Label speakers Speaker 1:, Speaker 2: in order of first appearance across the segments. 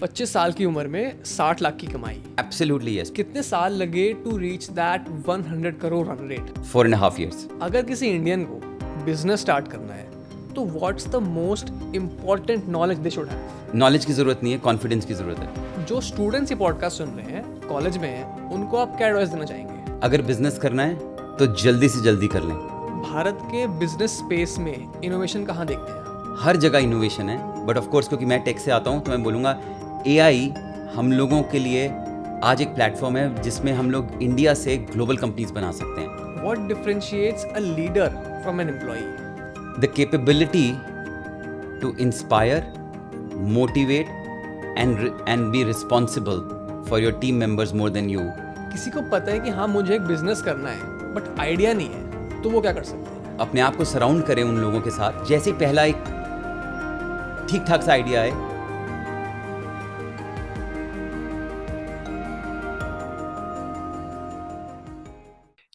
Speaker 1: 25 साल की उम्र में 60 लाख की कमाई,
Speaker 2: Absolutely yes.
Speaker 1: कितने साल लगे to reach that 100 crore run rate?
Speaker 2: 4.5 years.
Speaker 1: अगर किसी इंडियन को बिजनेस स्टार्ट करना है तो what's the most important knowledge they should have?
Speaker 2: Knowledge की ज़रूरत नहीं है, कॉन्फिडेंस की ज़रूरत है.
Speaker 1: जो स्टूडेंट्स ये पॉडकास्ट सुन रहे हैं, कॉलेज में हैं, उनको आप क्या एडवाइस देना चाहेंगे?
Speaker 2: अगर बिजनेस करना है तो जल्दी से जल्दी कर लें.
Speaker 1: भारत के बिजनेस स्पेस में इनोवेशन कहाँ देखते हैं?
Speaker 2: हर जगह इनोवेशन है, बट ऑफ कोर्स क्योंकि मैं टेक से आता हूँ तो मैं बोलूँगा एआई हम लोगों के लिए आज एक प्लेटफॉर्म है जिसमें हम लोग इंडिया से ग्लोबल कंपनीज बना सकते हैं.
Speaker 1: What differentiates a leader from an employee?
Speaker 2: The capability to inspire, motivate and be responsible for your team members more than you.
Speaker 1: किसी को पता है कि हाँ मुझे एक बिजनेस करना है बट आइडिया नहीं है, तो वो क्या कर सकते हैं?
Speaker 2: अपने आप को सराउंड करें उन लोगों के साथ जैसे ही पहला एक ठीक ठाक सा आइडिया है.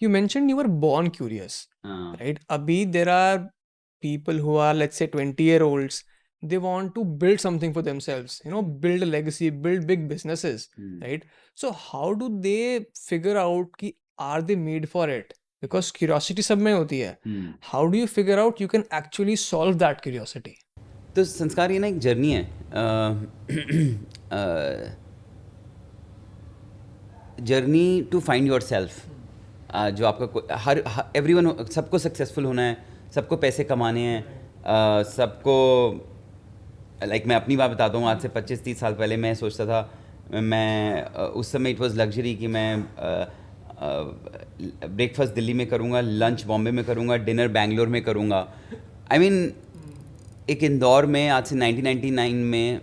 Speaker 1: You mentioned you were born curious, right? Abhi there are people who are, let's say, 20-year-olds. They want to build something for themselves, build a legacy, build big businesses, right? So how do they figure out कि are they made for it? Because curiosity सब में होती है. How do you figure out you can actually solve that curiosity?
Speaker 2: तो संस्कार ये ना एक जर्नी है. Journey to find yourself. जो आपका हर एवरीवन, सबको सक्सेसफुल होना है, सबको पैसे कमाने हैं, सबको लाइक मैं अपनी बात बताता हूँ. आज से 25-30 साल पहले मैं सोचता था, मैं उस समय इट वाज लग्जरी कि मैं ब्रेकफास्ट दिल्ली में करूँगा, लंच बॉम्बे में करूँगा, डिनर बैंगलोर में करूँगा. आई मीन एक इंदौर में आज से 1999 में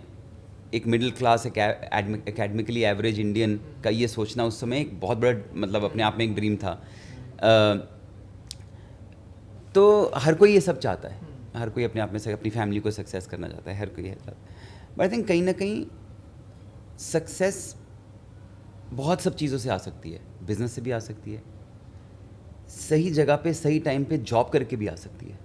Speaker 2: एक middle class academically average Indian का ये सोचना उस समय एक बहुत बड़ा, मतलब अपने आप में एक ड्रीम था. तो हर कोई ये सब चाहता है, हर कोई अपने आप में से अपनी फैमिली को सक्सेस करना चाहता है, हर कोई है चाहता है. बट आई थिंक कहीं ना कहीं सक्सेस बहुत सब चीज़ों से आ सकती है. बिजनेस से भी आ सकती है, सही जगह पे सही टाइम पे जॉब करके भी आ सकती है,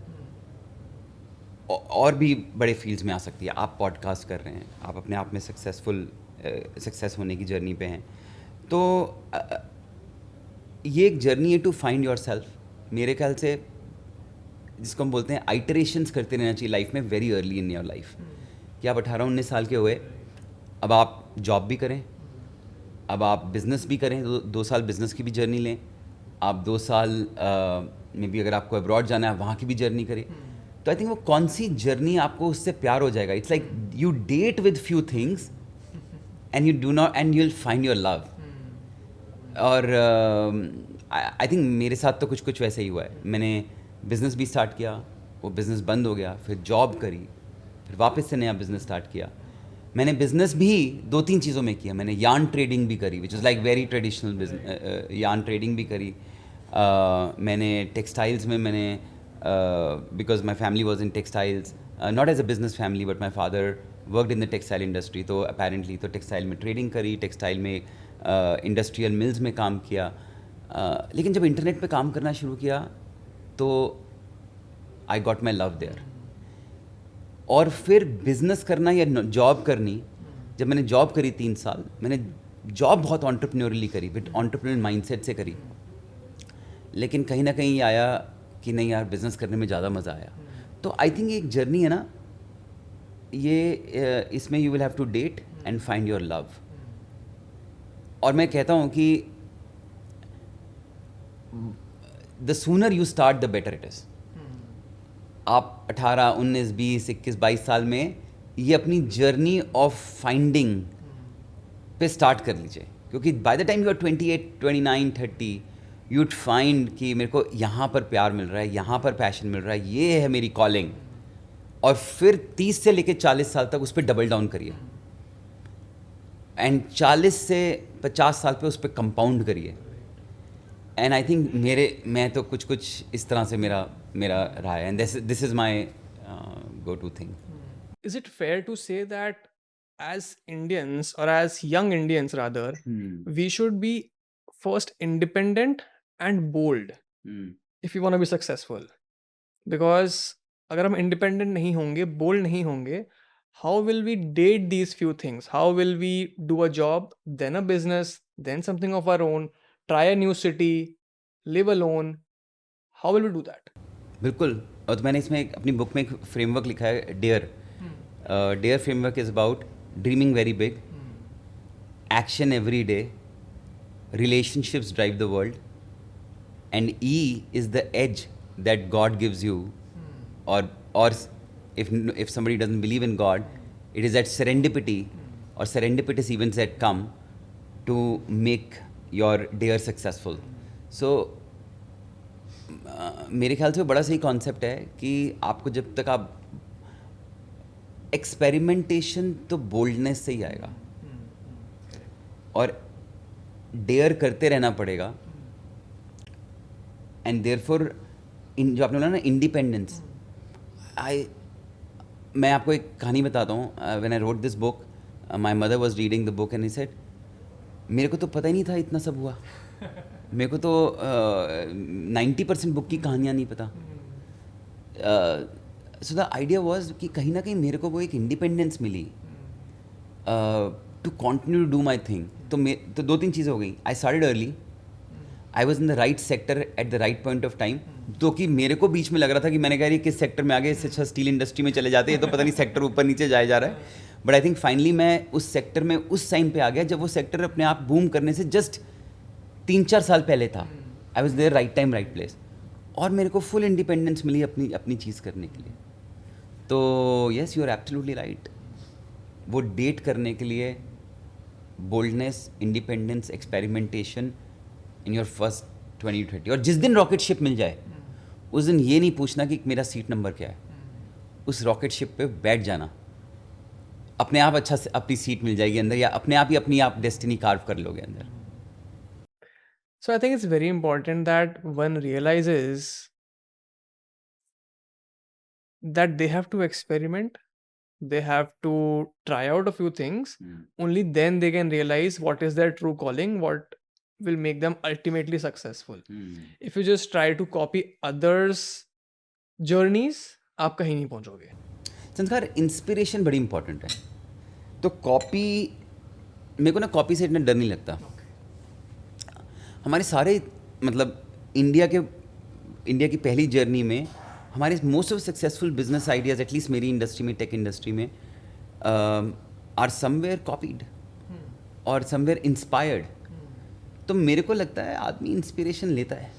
Speaker 2: और भी बड़े फील्ड्स में आ सकती है. आप पॉडकास्ट कर रहे हैं, आप अपने आप में सक्सेस होने की जर्नी पे हैं. तो ये एक जर्नी है टू फाइंड योर सेल्फ. मेरे ख्याल से जिसको हम बोलते हैं आइटरेशंस करते रहना चाहिए लाइफ में, very early in your life. कि आप 18-19 साल के हुए, अब आप जॉब भी करें, अब आप बिज़नेस भी करें, 2 साल बिज़नेस की भी जर्नी लें, आप 2 साल में भी अगर आपको अब्रॉड जाना है वहाँ की भी जर्नी करें. तो आई थिंक वो कौन सी जर्नी आपको उससे प्यार हो जाएगा. It's like you date with few things and you do not and you will find your love. और आई थिंक मेरे साथ तो कुछ वैसे ही हुआ है. मैंने बिज़नेस भी स्टार्ट किया, वो बिज़नेस बंद हो गया, फिर जॉब करी, फिर वापस से नया बिज़नेस स्टार्ट किया. मैंने बिज़नेस भी 2-3 चीज़ों में किया. मैंने यार्न ट्रेडिंग भी करी, which is like very traditional business. Yarn trading भी करी. मैंने टेक्सटाइल्स में मैंने because my family was in textiles, not as a business family but my father worked in the textile industry. तो apparently तो textile में ट्रेडिंग करी, textile में इंडस्ट्रियल मिल्स में काम किया. लेकिन जब इंटरनेट पे काम करना शुरू किया तो I got my love there. और फिर बिजनेस करना या जॉब करनी, जब मैंने जॉब करी 3 साल, मैंने जॉब बहुत एंटरप्रेन्योरली करी, विद एंटरप्रेन्योर माइंडसेट से करी. लेकिन कहीं ना कहीं आया कि नहीं यार, बिज़नेस करने में ज़्यादा मज़ा आया. तो आई थिंक एक जर्नी है ना ये, इसमें you will have to date and find your love. और मैं कहता हूँ कि the sooner you start the better it is. आप 18, 19, 20, 21, 22 साल में ये अपनी जर्नी ऑफ फाइंडिंग पे स्टार्ट कर लीजिए, क्योंकि by the time you are 28, 29, 30 you'd find कि मेरे को यहाँ पर प्यार मिल रहा है, यहाँ पर पैशन मिल रहा है, ये है मेरी कॉलिंग. और फिर 30 से लेकर 40 साल तक उस पर डबल डाउन करिए, एंड 40 से 50 साल पे उस पर कंपाउंड करिए. एंड आई थिंक मैं तो कुछ इस तरह से मेरा रहा है, and this is my go to thing.
Speaker 1: Is it fair to say that as Indians, or as young Indians rather, we should be first independent and bold if you want to be successful? Because अगर हम independent नहीं होंगे, bold नहीं होंगे, how will we date these few things? How will we do a job, then a business, then something of our own, try a new city, live alone? How will we do that?
Speaker 2: बिल्कुल. और तो मैंने इसमें अपनी book में एक framework लिखा है, dare. Dare framework is about dreaming very big, action every day, relationships drive the world, and E is the edge that God gives you, or if somebody doesn't believe in God, it is that serendipity or serendipitous events that come to make your day successful. So मेरे ख्याल से बड़ा सही concept है कि आपको जब तक आप एक्सपेरिमेंटेशन तो बोल्डनेस से ही आएगा और डेयर करते रहना पड़ेगा. एंड देयरफॉर जो आपने बोला ना इंडिपेंडेंस, मैं आपको एक कहानी बताता हूँ. When I wrote this book, my mother was reading the book and he said, मेरे को तो पता ही नहीं था इतना सब हुआ. मेरे को तो 90% बुक की कहानियाँ नहीं पता. सो द आइडिया वाज कि कहीं ना कहीं मेरे को वो एक इंडिपेंडेंस मिली to continue to do my thing. तो दो तीन चीज़ें हो गई. I started early, I was in the right sector at the right point of time. तो कि मेरे को बीच में लग रहा था कि मैंने कहा ये किस सेक्टर में आ गए, इससे अच्छा स्टील इंडस्ट्री में चले जाते हैं, तो पता नहीं सेक्टर ऊपर नीचे जाया जा रहा है. बट आई थिंक फाइनली मैं उस सेक्टर में उस टाइम पे आ गया जब वो सेक्टर अपने आप बूम करने से जस्ट 3-4 साल पहले था. I was there right time right place, और मेरे को फुल इंडिपेंडेंस मिली अपनी चीज़ करने के लिए. तो yes, you are absolutely right. वो डेट करने के लिए boldness, independence, experimentation in your first 20-30. और जिस दिन रॉकेट शिप मिल जाए उस दिन ये नहीं पूछना कि मेरा सीट नंबर क्या है. उस रॉकेट शिप पे बैठ जाना, अपने आप अच्छा से अपनी सीट मिल जाएगी अंदर, या अपने आप ही अपनी आप डेस्टिनी कार्व कर लोगे अंदर.
Speaker 1: So I think it's very important that one realizes that they have to experiment, they have to try out a few things. Only then they can realize what is their true calling, what will make them ultimately successful. If you just try to copy others' journeys, आप कहीं नहीं पहुंचोगे.
Speaker 2: संस्कार, inspiration बड़ी important है. तो copy, मेरे को ना कॉपी से इतना डर नहीं लगता. हमारे सारे मतलब इंडिया की पहली जर्नी में हमारे most of successful business ideas, at least मेरी इंडस्ट्री में, टेक इंडस्ट्री में, आर समवेयर कॉपीड और समवेयर इंस्पायर्ड. तो मेरे को लगता है आदमी इंस्पिरेशन लेता है,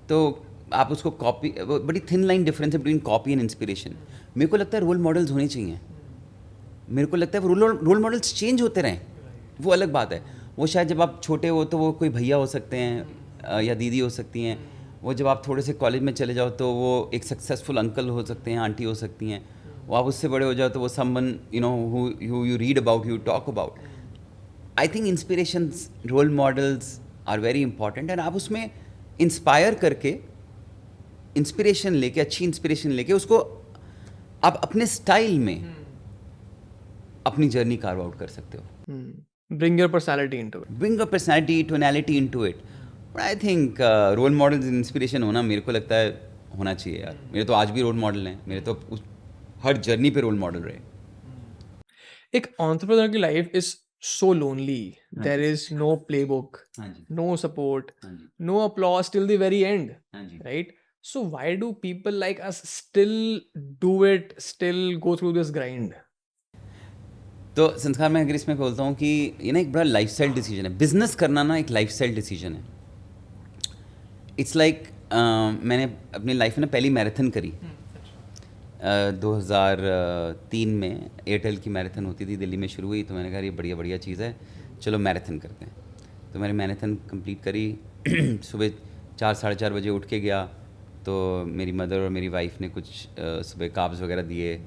Speaker 2: तो आप उसको कॉपी, बड़ी थिन लाइन डिफरेंस है बिटवीन कॉपी एंड इंस्पिरेशन. मेरे को लगता है रोल मॉडल्स होने चाहिए. मेरे को लगता है वो रोल मॉडल्स चेंज होते रहें, वो अलग बात है. वो शायद जब आप छोटे हो तो वो कोई भैया हो सकते हैं या दीदी हो सकती हैं. वो जब आप थोड़े से कॉलेज में चले जाओ तो वो एक सक्सेसफुल अंकल हो सकते हैं, आंटी हो सकती हैं. वो आप उससे बड़े हो जाओ तो वो someone you know who you read about, you talk about. I think inspirations, role models are very important. And आप उसमें इंस्पायर करके, इंस्पिरेशन लेके, अच्छी इंस्पिरेशन लेके उसको आप अपने स्टाइल में अपनी जर्नी कार्व आउट कर सकते हो.
Speaker 1: Bring your personality into it.
Speaker 2: Bring your personality, tonality into it. But I think role models and inspiration होना, मेरे को लगता है होना चाहिए यार. मेरे तो आज भी रोल मॉडल हैं, मेरे तो हर जर्नी पे रोल मॉडल रहे.
Speaker 1: एक entrepreneur की life is so lonely. There is no playbook, no support, no applause till the very end, right? So why do people like us still do it, still go through this grind?
Speaker 2: तो संस्कार, मैं अगर इसमें बोलता हूँ कि ये ना एक बड़ा लाइफस्टाइल डिसीजन है. बिजनेस करना ना एक लाइफस्टाइल डिसीजन है. इट्स लाइक मैंने अपनी लाइफ में ना पहली मैराथन करी 2003 में. एयरटेल की मैराथन होती थी, दिल्ली में शुरू हुई, तो मैंने कहा ये बढ़िया चीज़ है, चलो मैराथन करते हैं. तो मैंने मैराथन कंप्लीट करी. सुबह 4-4:30 बजे उठ के गया, तो मेरी मदर और मेरी वाइफ ने कुछ सुबह काब्स वगैरह दिए.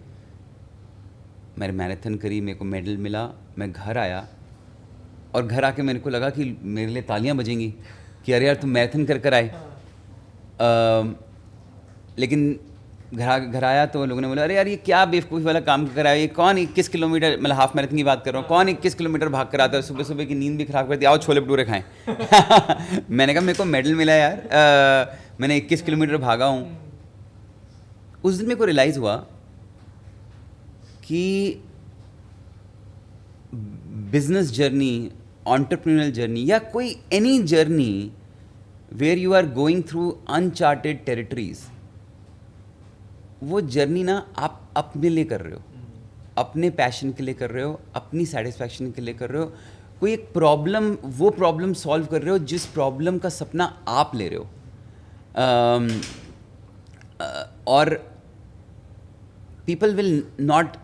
Speaker 2: मैंने मैराथन करी, मेरे को मेडल मिला. मैं घर आया और घर आके मेरे को लगा कि मेरे लिए तालियां बजेंगी कि अरे यार तुम मैराथन कर आए. लेकिन घर आया तो लोगों ने बोला अरे यार ये क्या बेवकूफ़ी वाला काम कर आया, ये कौन 21 किलोमीटर, मतलब हाफ मैराथन की बात कर रहा हूँ, कौन 21 किलोमीटर भाग कर आता है, सुबह सुबह की नींद भी खराब कर दी, आओ छोले भटूरे खाएं. मैंने कहा मेरे को मेडल मिला यार, मैंने 21 किलोमीटर भागा हूँ. उस दिन मेरे को रियलाइज़ हुआ कि business journey, entrepreneurial journey, या कोई any journey where you are going through uncharted territories, वो जर्नी ना आप अपने लिए कर रहे हो, अपने पैशन के लिए कर रहे हो, अपनी सेटिस्फैक्शन के लिए कर रहे हो, कोई एक प्रॉब्लम, वो प्रॉब्लम सॉल्व कर रहे हो जिस प्रॉब्लम का सपना आप ले रहे हो. और people will not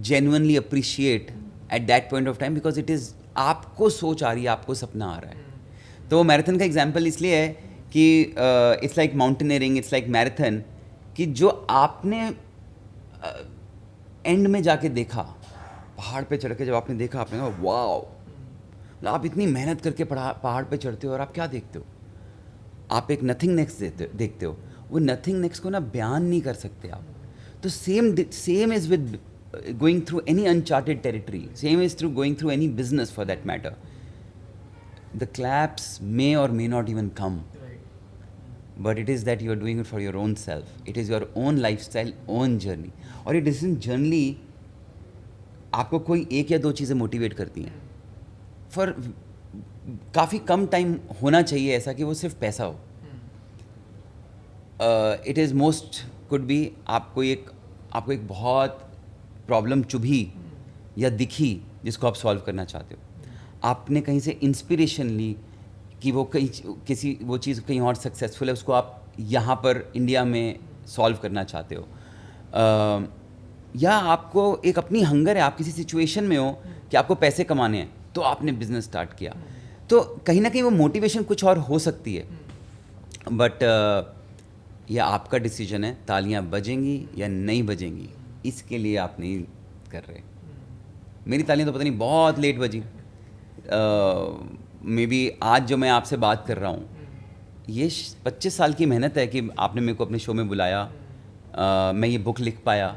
Speaker 2: genuinely appreciate at that point of time because it is आपको सोच आ रही है, आपको सपना आ रहा है. तो मैराथन का एग्जांपल इसलिए है कि it's like mountaineering, it's like marathon, कि जो आपने एंड में जाके देखा, पहाड़ पे चढ़ के जब आपने देखा, आपने कहा वाओ, आप इतनी मेहनत करके पहाड़ पे चढ़ते हो और आप क्या देखते हो, आप एक नथिंगनेस देखते हो. वो नथिंगनेस को ना बयान नहीं कर सकते आप. तो same is with going through any uncharted territory, same is through going through any business for that matter. The claps may or may not even come, but it is that you are doing it for your own self, it is your own lifestyle, own journey. और ये decision generally आपको कोई एक या दो चीज़ें motivate करती हैं. फॉर काफ़ी कम टाइम होना चाहिए ऐसा कि वो सिर्फ पैसा हो. It is most could be आपको एक बहुत प्रॉब्लम चुभी या दिखी जिसको आप सॉल्व करना चाहते हो, आपने कहीं से इंस्पिरेशन ली कि वो वो चीज़ कहीं और सक्सेसफुल है, उसको आप यहाँ पर इंडिया में सॉल्व करना चाहते हो. या आपको एक अपनी हंगर है, आप किसी सिचुएशन में हो कि आपको पैसे कमाने हैं, तो आपने बिजनेस स्टार्ट किया. तो कहीं ना कहीं वो मोटिवेशन कुछ और हो सकती है, बट यह आपका डिसीजन है. तालियां बजेंगी या नहीं बजेंगी, इसके लिए आप नहीं कर रहे. मेरी तालियां तो पता नहीं बहुत लेट बजी. मे बी आज जो मैं आपसे बात कर रहा हूँ, ये 25 साल की मेहनत है कि आपने मेरे को अपने शो में बुलाया, मैं ये बुक लिख पाया.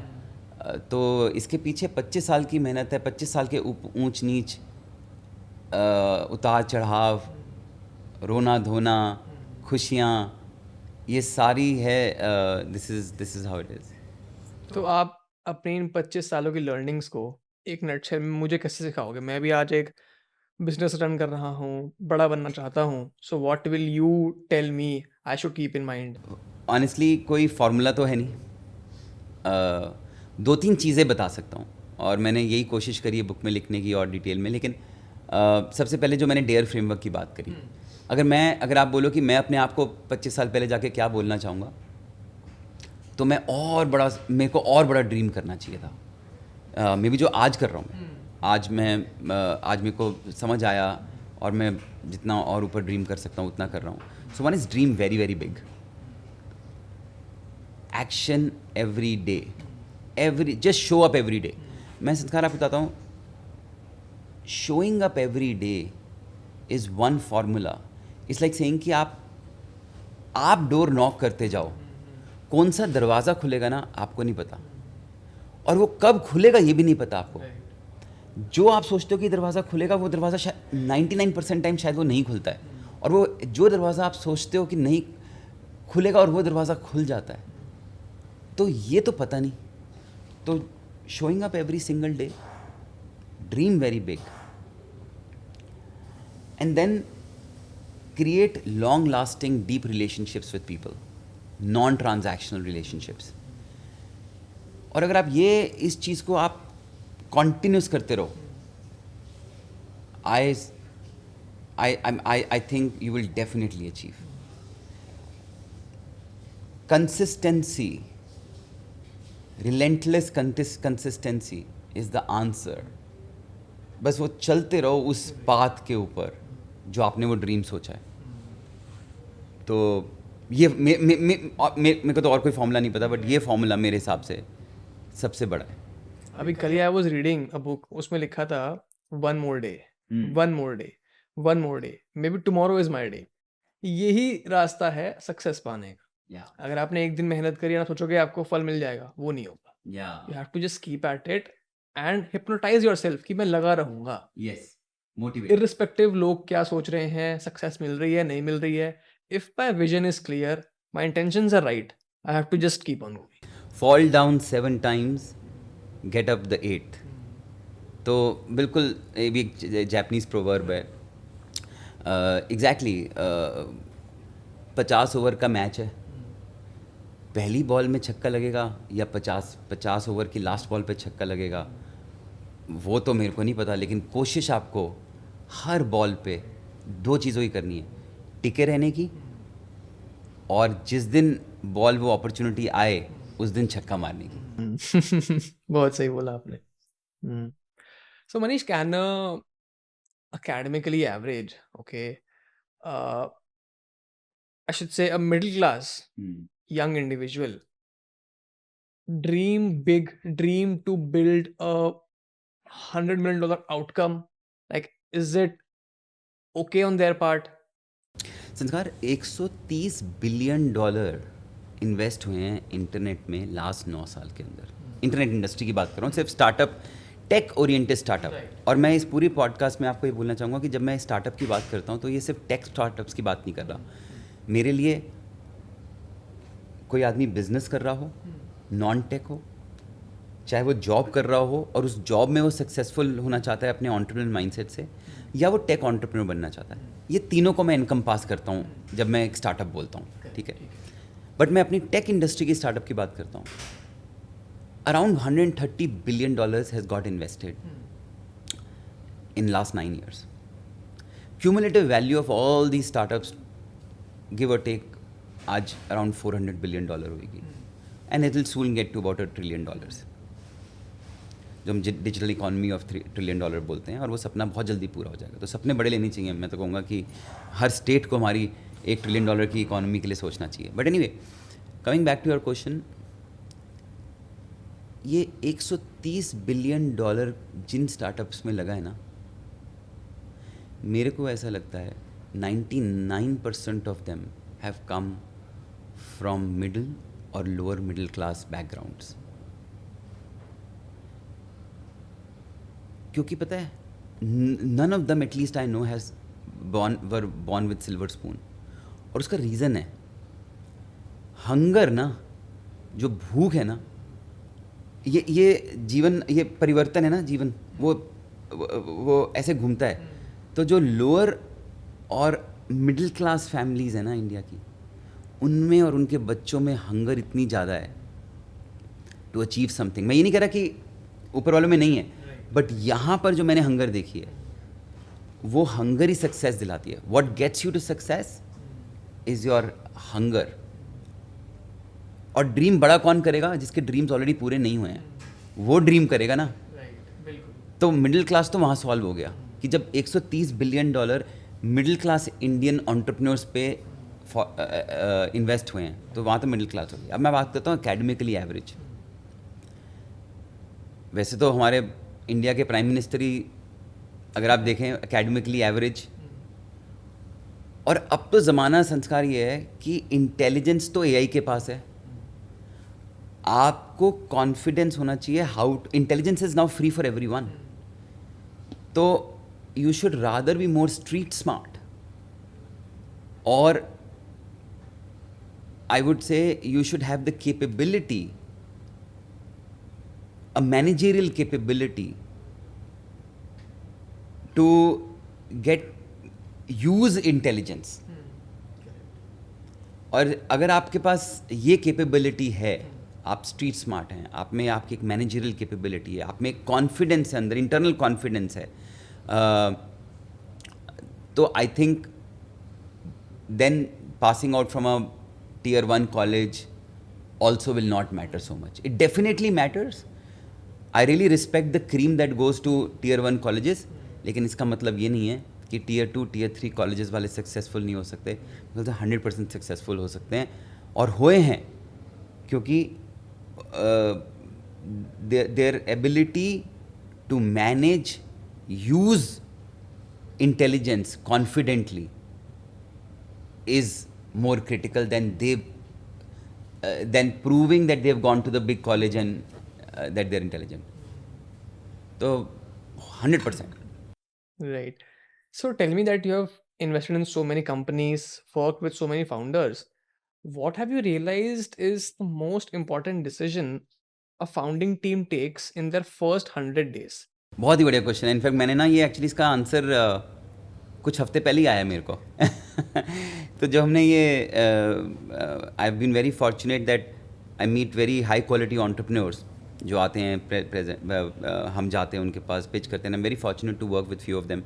Speaker 2: तो इसके पीछे 25 साल की मेहनत है, 25 साल के ऊंच नीच, उतार चढ़ाव, रोना धोना, खुशियाँ, ये सारी है. This is how it is.
Speaker 1: तो आप अपने इन 25 सालों की लर्निंग्स को एक नटशेल में मुझे कैसे सिखाओगे? मैं भी आज एक बिजनेस रन कर रहा हूँ, बड़ा बनना चाहता हूँ. So what will you tell me I should keep in mind?
Speaker 2: Honestly कोई फार्मूला तो है नहीं. 2-3 चीज़ें बता सकता हूँ, और मैंने यही कोशिश करी है बुक में लिखने की और डिटेल में. लेकिन सबसे पहले जो मैंने डेयर फ्रेमवर्क की बात करी, अगर आप बोलो कि मैं अपने आप को 25 साल पहले जाके क्या बोलना चाहूँगा, तो मेरे को और बड़ा ड्रीम करना चाहिए था. मे बी जो आज कर रहा हूँ, आज मेरे को समझ आया और मैं जितना और ऊपर ड्रीम कर सकता हूँ उतना कर रहा हूँ. So one is dream very very big. Action every day, just show up every day. मैं संस्कार आपको बताता हूँ, showing up every day is one formula. It's like saying कि आप डोर नॉक करते जाओ, कौन सा दरवाज़ा खुलेगा ना आपको नहीं पता, और वो कब खुलेगा ये भी नहीं पता आपको. जो आप सोचते हो कि दरवाज़ा खुलेगा, वो दरवाज़ा शायद 99% टाइम शायद वो नहीं खुलता है. और वो जो दरवाज़ा आप सोचते हो कि नहीं खुलेगा, और वो दरवाज़ा खुल जाता है. तो ये तो पता नहीं. तो showing up every single day, dream very big, and then create long lasting deep relationships with people, non transactional relationships. और अगर आप इस चीज़ को आप कॉन्टिन्यूस करते रहो, I think you will definitely achieve. Consistency, relentless consistency is the answer. बस वो चलते रहो उस पाथ के ऊपर जो आपने वो ड्रीम सोचा है. तो ये मेरे को तो और कोई फॉर्मूला नहीं पता, बट ये फॉर्मूला मेरे हिसाब से सबसे बड़ा है.
Speaker 1: अभी कल I was reading a book, उसमें लिखा था one more day, one more day, one more day, may be tomorrow is my day. यही रास्ता है सक्सेस पाने का. अगर आपने एक दिन मेहनत करी ना सोचोगे आपको फल मिल जाएगा, वो नहीं होगा. You have to just keep at it and hypnotize yourself कि मैं लगा रहूंगा.
Speaker 2: Yes, motivate.
Speaker 1: इररिस्पेक्टिव लोग क्या सोच रहे हैं, सक्सेस मिल रही है नहीं मिल रही है, if my vision is clear, my intentions are right, I have to just keep on going.
Speaker 2: Fall down 7 times, get up the 8th. तो बिल्कुल ये भी एक जापानीज प्रोवर्ब है एग्जैक्टली 50 ओवर का मैच है, पहली बॉल में छक्का लगेगा या 50 ओवर की लास्ट बॉल पे छक्का लगेगा वो तो मेरे को नहीं पता, लेकिन कोशिश आपको हर बॉल पे 2 चीज़ों ही करनी है, टिके रहने की, और जिस दिन बॉल वो अपॉर्चुनिटी आए उस दिन छक्का मारने की।
Speaker 1: बहुत सही बोला आपने. So Manish, can a academically average, okay, uh, I should say a middle class young individual dream big, dream to build a $100 million outcome? Like, is it okay on their part?
Speaker 2: संस्कार 130 billion dollar invest हुए हैं internet में last 9 साल के अंदर. Internet industry की बात कर रहा हूँ, सिर्फ स्टार्टअप, टेक ओरिएंटेड स्टार्टअप. और मैं इस पूरी पॉडकास्ट में आपको ये बोलना चाहूँगा कि जब मैं स्टार्टअप की बात करता हूँ तो ये सिर्फ टेक स्टार्टअप्स की बात नहीं कर रहा. मेरे लिए कोई आदमी बिजनेस कर रहा हो, नॉन टेक हो, चाहे वो जॉब कर रहा हो और उस जॉब में वो सक्सेसफुल होना चाहता है अपने एंटरप्रेन्योर माइंडसेट से, या वो टेक एंटरप्रेन्योर बनना चाहता है, ये तीनों को मैं इनकम पास करता हूँ जब मैं एक स्टार्टअप बोलता हूँ, ठीक है. बट मैं अपनी टेक इंडस्ट्री की स्टार्टअप की बात करता हूँ. Around $130 billion has got invested in last 9 years. Cumulative value of all the startups give or take आज अराउंड $400 बिलियन होगी, and it will soon get to about $1 trillion, जो हम डिजिटल इकॉनमी ऑफ $3 ट्रिलियन बोलते हैं, और वो सपना बहुत जल्दी पूरा हो जाएगा. तो सपने बड़े लेने चाहिए. मैं तो कहूँगा कि हर स्टेट को हमारी $1 ट्रिलियन की इकॉनमी के लिए सोचना चाहिए. But anyway, coming back to your question, ये $130 बिलियन जिन स्टार्टअप्स में लगा है ना, मेरे को ऐसा लगता है 99% of them have come from middle और लोअर मिडिल क्लास बैकग्राउंड्स. क्योंकि पता है, none of them at least I know has were born with silver spoon. और उसका रीज़न है हंगर ना, जो भूख है ना, ये जीवन, ये परिवर्तन है ना जीवन, वो ऐसे घूमता है. तो जो लोअर और मिडिल क्लास फैमिलीज़ है ना इंडिया की, उनमें और उनके बच्चों में हंगर इतनी ज़्यादा है टू अचीव समथिंग. मैं ये नहीं कह रहा कि ऊपर वालों में नहीं है, बट यहाँ पर जो मैंने हंगर देखी है, वो हंगर ही सक्सेस दिलाती है. What gets you to success is your hunger. और ड्रीम बड़ा कौन करेगा? जिसके ड्रीम्स ऑलरेडी पूरे नहीं हुए हैं, वो ड्रीम करेगा ना. तो मिडिल क्लास तो वहाँ सॉल्व हो गया कि जब $130 billion middle class Indian entrepreneurs पे इन्वेस्ट हुए हैं, तो वहाँ तो मिडिल क्लास हो गया. अब मैं बात करता हूँ एकेडमिकली एवरेज. वैसे तो हमारे इंडिया के प्राइम मिनिस्टर ही, अगर आप देखें, एकेडमिकली एवरेज. और अब तो ज़माना, संस्कार ये है कि इंटेलिजेंस तो एआई के पास है, आपको कॉन्फिडेंस होना चाहिए. How intelligence is now free for everyone. तो you should rather be more street smart, और I would say you should have the capability, a managerial capability to use intelligence. और अगर आपके पास ये कैपेबिलिटी है, आप स्ट्रीट स्मार्ट हैं, आप में आपकी एक मैनेजरियल कैपेबिलिटी है, आप में एक कॉन्फिडेंस है, अंदर इंटरनल कॉन्फिडेंस है, तो I think then passing out from a tier 1 college also will not matter so much. It definitely matters. I really respect the cream that goes to tier 1 colleges, लेकिन इसका मतलब ये नहीं है कि tier 2, tier 3 colleges वाले successful नहीं हो सकते. मतलब 100% सक्सेसफुल हो सकते हैं, और हुए हैं, क्योंकि their ability to manage, use intelligence confidently is more critical than than proving that they have gone to the big college and that they're intelligent. So 100%.
Speaker 1: Right. So tell me that you have invested in so many companies, worked with so many founders. What have you realized is the most important decision a founding team takes in their first 100 days?
Speaker 2: बहुत ही बढ़िया question है. In fact मैंने ना ये actually इसका answer कुछ हफ्ते पहले ही आया मेरे को. तो जो हमने ये I have been very fortunate that I meet very high quality entrepreneurs जो आते हैं हम जाते हैं उनके पास, पिच करते हैं. I am very fortunate to work with few of them.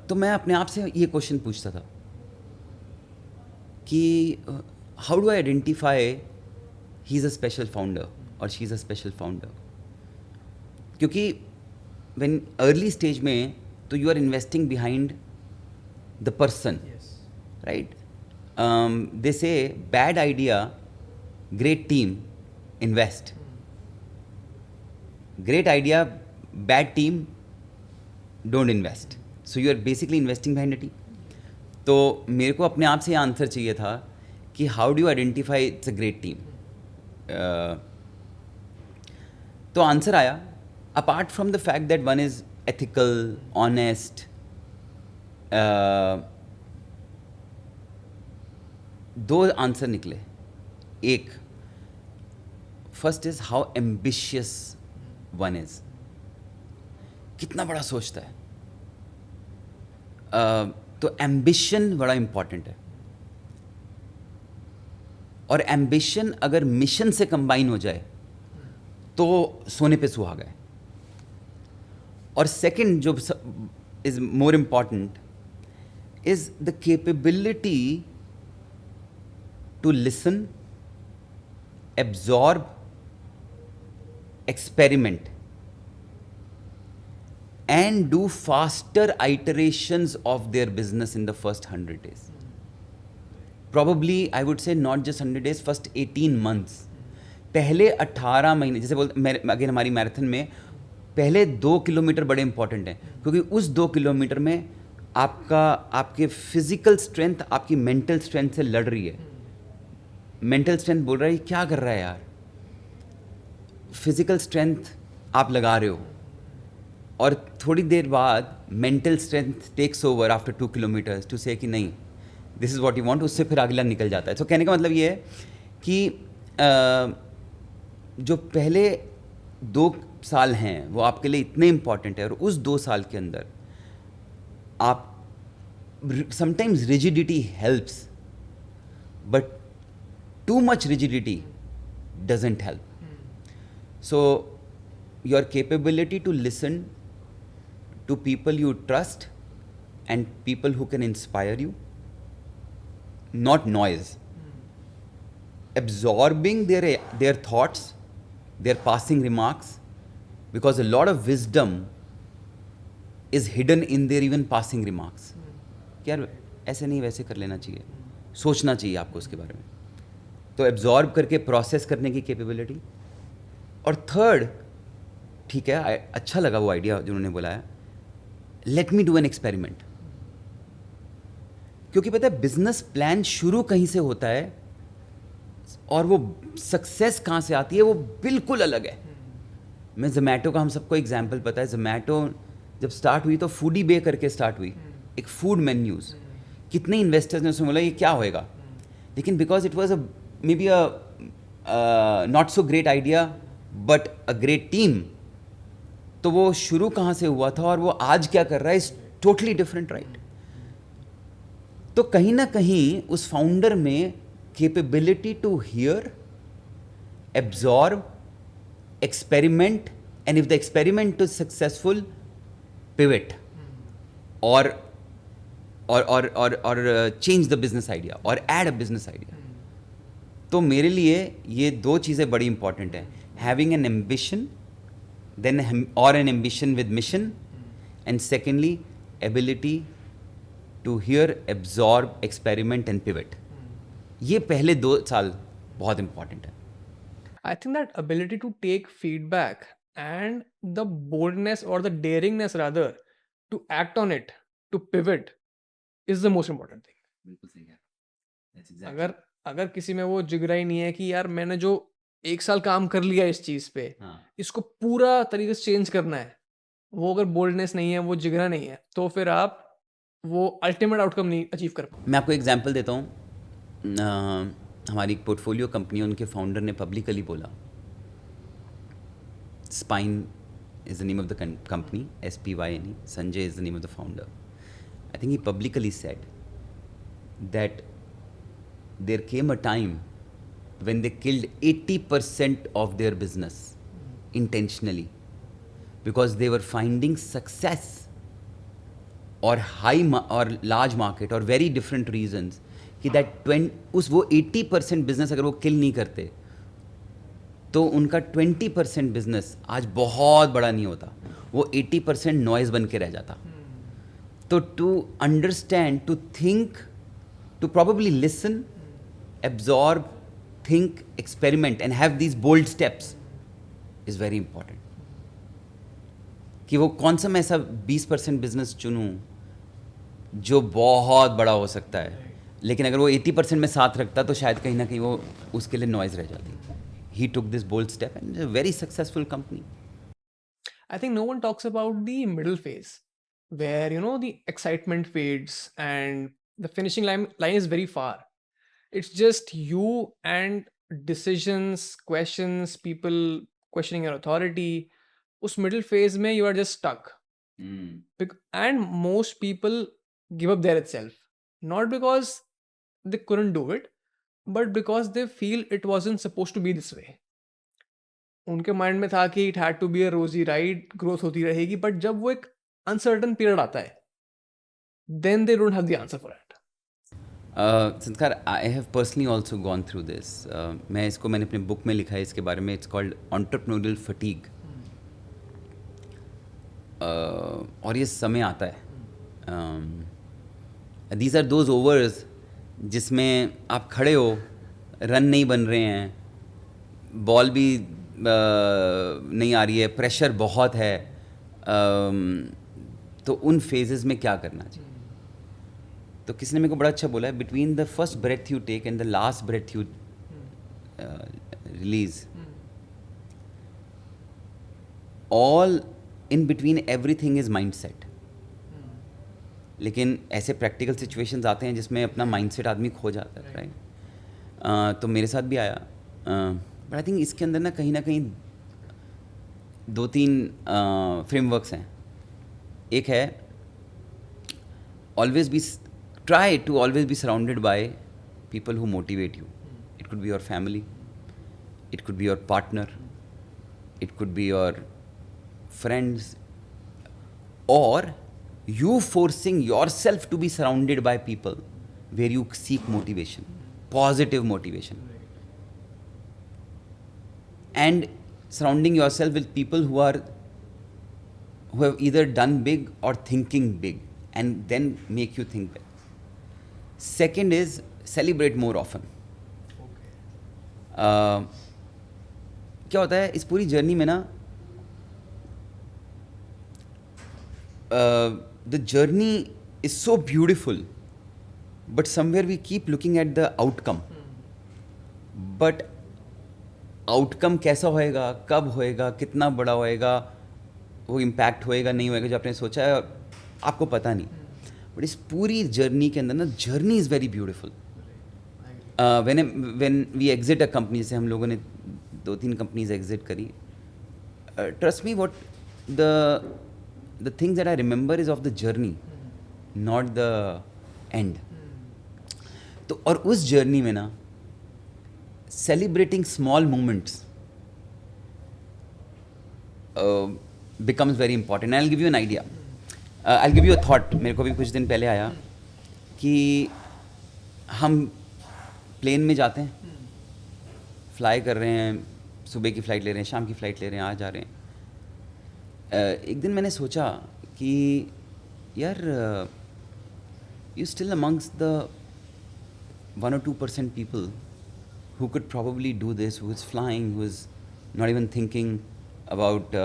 Speaker 2: तो मैं अपने आप से ये क्वेश्चन पूछता था कि how do I identify he is a special founder और she is a special founder. क्योंकि व्हेन अर्ली स्टेज में तो you are investing behind the person, right. They say bad idea, great team, invest. Great idea, bad team, don't invest. So you are basically investing behind a team. तो मेरे को अपने आप से ये answer चाहिए था कि how do you identify it's a great team. तो आंसर आया, apart from the fact that one is ethical, honest, दो आंसर निकले. एक, first is how ambitious one is, कितना बड़ा सोचता है. तो एम्बिशन बड़ा इंपॉर्टेंट है. और एम्बिशन अगर मिशन से कंबाइन हो जाए तो सोने पे सुहागा है. और सेकंड जो is more important is the capability to listen, absorb, experiment and do faster iterations of their business in the first 100 days. Probably I would say not just 100 days, first 18 months. पहले 18 महीने, जैसे बोलते again हमारी marathon में पहले 2 kilometre बड़े important हैं, क्योंकि उस 2 किलोमीटर में आपके फिजिकल स्ट्रेंथ आपकी मेंटल स्ट्रेंथ से लड़ रही है. मेंटल स्ट्रेंथ बोल रहा है क्या कर रहा है यार, फिजिकल स्ट्रेंथ आप लगा रहे हो, और थोड़ी देर बाद mental strength takes over after 2 kilometres to say कि नहीं this is what you want, उससे फिर अगला निकल जाता है. तो कहने का मतलब ये है कि जो पहले 2 साल हैं वो आपके लिए इतने इम्पॉर्टेंट है, और उस 2 साल के अंदर आप sometimes rigidity helps, but too much rigidity doesn't help. So, your capability to listen to people you trust and people who can inspire you, not noise. Absorbing their thoughts, their passing remarks, because a lot of wisdom is hidden in their even passing remarks. यार ऐसे नहीं वैसे कर लेना चाहिए, सोचना चाहिए आपको उसके बारे में. तो एब्जॉर्ब करके प्रोसेस करने की कैपेबिलिटी. और थर्ड, ठीक है अच्छा लगा वो आइडिया जो उन्होंने बोला, let me do an experiment. क्योंकि पता है बिजनेस प्लान शुरू कहीं से होता है और वो सक्सेस कहाँ से आती है वो बिल्कुल अलग है. मैं जोमेटो का, हम सबको एग्जाम्पल पता है, जोमेटो जब स्टार्ट हुई तो फूडी बे करके स्टार्ट हुई, एक फूड मेन्यूज़. कितने इन्वेस्टर्स ने उसमें बोला ये क्या होएगा, लेकिन because it was may be a not so great idea but a great team, तो वो शुरू कहाँ से हुआ था और वो आज क्या कर रहा है इज टोटली डिफरेंट, राइट. तो कहीं ना कहीं उस फाउंडर में capability to hear, absorb, experiment, and if the experiment is successful, pivot और चेंज द बिजनेस आइडिया और एड अ बिजनेस आइडिया. तो मेरे लिए ये 2 चीज़ें बड़ी इंपॉर्टेंट हैं, having an ambition, then or an ambition with mission, and secondly ability to hear, absorb, experiment and pivot. ये पहले 2 साल बहुत इंपॉर्टेंट है.
Speaker 1: I think that ability to take feedback and the boldness or the daringness rather to act on it, to pivot is the most important thing.
Speaker 2: बिल्कुल सही है. That's exactly.
Speaker 1: अगर किसी में वो जिगरा ही नहीं है कि यार मैंने जो 1 साल काम कर लिया इस चीज़ पे, इसको पूरा तरीके से चेंज करना है, वो अगर बोल्डनेस नहीं है, वो जिगरा नहीं है, तो फिर आप वो अल्टीमेट आउटकम नहीं अचीव कर पाओ.
Speaker 2: मैं आपको एग्जांपल देता हूँ. हमारी एक पोर्टफोलियो कंपनी, उनके फाउंडर ने पब्लिकली बोला, spine is the name of the company, SPYNE. Sanjay is the name of the founder. I think he publicly said that there came a time when they killed 80% of their business intentionally because they were finding success or or large market or very different reasons कि that वो 80% business अगर वो kill नहीं करते तो उनका 20% business आज बहुत बड़ा नहीं होता, वो 80% नॉइज बन के रह जाता. तो to understand, to think, to probably listen, absorb, think, experiment and have these bold steps is very important. कि वो कौन सा मैं ऐसा 20% बिजनेस चुनूँ जो बहुत बड़ा हो सकता है, लेकिन अगर वो 80% में साथ रखता तो शायद कहीं ना कहीं वो उसके लिए नॉइज रह जाती. He took this bold step and it's a very successful company.
Speaker 1: I think no one talks about the middle phase where, you know, the excitement fades and the finishing line is very far. It's just you and decisions, questions, people questioning your authority. Us middle phase mein you are just stuck. And most people give up there itself. Not because they couldn't do it, but because they feel it wasn't supposed to be this way. उनके mind में था कि it had to be a rosy ride, growth होती रहेगी, but जब वो एक uncertain period आता है then they don't have the answer for it.
Speaker 2: Sanskar, I have personally also gone through this. मैंने अपने बुक में लिखा है इसके बारे में. It's called entrepreneurial fatigue. और ये समय आता है, दीज आर दोज ओवर्स जिसमें आप खड़े हो, रन नहीं बन रहे हैं, बॉल भी नहीं आ रही है, प्रेशर बहुत है. तो उन फेजेस में क्या करना चाहिए? तो किसी ने मेरे को बड़ा अच्छा बोला है, between the first breath you take and the last breath you release, all in between everything is mind set. लेकिन ऐसे प्रैक्टिकल सिचुएशंस आते हैं जिसमें अपना माइंडसेट आदमी खो जाता है, राइट? तो मेरे साथ भी आया. बट आई थिंक इसके अंदर ना कहीं 2-3 फ्रेमवर्क्स हैं. एक है try to always be surrounded by people who motivate you. It could be your family, it could be your partner, it could be your friends, or you forcing yourself to be surrounded by people where you seek motivation, positive motivation, and surrounding yourself with people who have either done big or thinking big and then make you think big. Second is celebrate more often. क्या होता है इस पूरी journey में ना, the journey is so beautiful, but somewhere we keep looking at the outcome. But outcome कैसा होएगा, कब होएगा, कितना बड़ा होएगा, वो इम्पैक्ट होएगा नहीं होएगा जो आपने सोचा है आपको पता नहीं. बट इस पूरी जर्नी के अंदर ना, journey is very beautiful. When we exit a company, जैसे हम लोगों ने 2-3 कंपनीज एग्जिट करी, trust me, what the things that I remember is of the journey, not the end. तो और उस जर्नी में ना, celebrating small moments becomes very important. I'll give you an idea. I'll give you a thought. मेरे को भी कुछ दिन पहले आया कि हम प्लेन में जाते हैं, फ्लाई कर रहे हैं, सुबह की फ़्लाइट ले रहे हैं, शाम की फ़्लाइट ले रहे हैं, आ जा रहे हैं. एक दिन मैंने सोचा कि यार, you still amongst the 1 or 2% people who could probably do this, who is flying, who is not even thinking about,